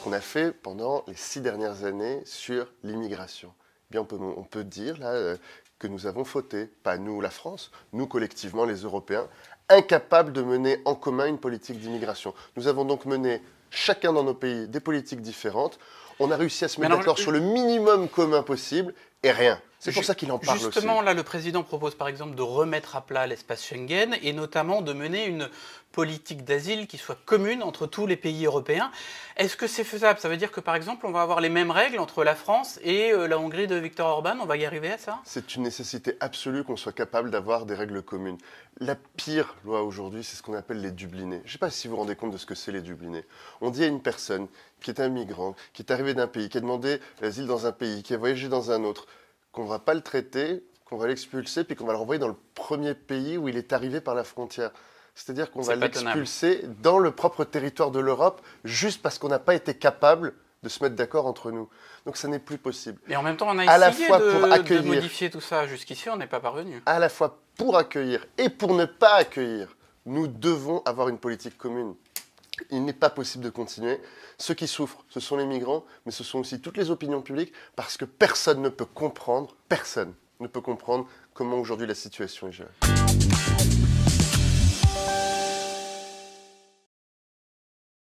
ce qu'on a fait pendant les 6 dernières années sur l'immigration. Eh bien, on peut dire là, que nous avons fauté, pas nous la France, nous collectivement les Européens, incapables de mener en commun une politique d'immigration. Nous avons donc mené, chacun dans nos pays, des politiques différentes. On a réussi à se mettre d'accord sur le minimum commun possible et rien. C'est pour ça qu'il en parle Justement, aussi. là, le président propose par exemple de remettre à plat l'espace Schengen et notamment de mener une politique d'asile qui soit commune entre tous les pays européens. Est-ce que c'est faisable? Ça veut dire que par exemple, on va avoir les mêmes règles entre la France et la Hongrie de Viktor Orban? On va y arriver à ça? C'est une nécessité absolue qu'on soit capable d'avoir des règles communes. La pire loi aujourd'hui, c'est ce qu'on appelle les Dublinés. Je ne sais pas si vous vous rendez compte de ce que c'est les Dublinés. On dit à une personne qui est un migrant, qui est arrivé d'un pays, qui a demandé l'asile dans un pays, qui a voyagé dans un autre, qu'on ne va pas le traiter, qu'on va l'expulser, puis qu'on va le renvoyer dans le premier pays où il est arrivé par la frontière. C'est-à-dire qu'on va l'expulser dans le propre territoire de l'Europe, juste parce qu'on n'a pas été capable de se mettre d'accord entre nous. Donc ça n'est plus possible. Et en même temps, on a essayé de modifier tout ça. Jusqu'ici, on n'est pas parvenu. À la fois pour accueillir et pour ne pas accueillir, nous devons avoir une politique commune. Il n'est pas possible de continuer. Ceux qui souffrent, ce sont les migrants, mais ce sont aussi toutes les opinions publiques, parce que personne ne peut comprendre comment aujourd'hui la situation est gérée.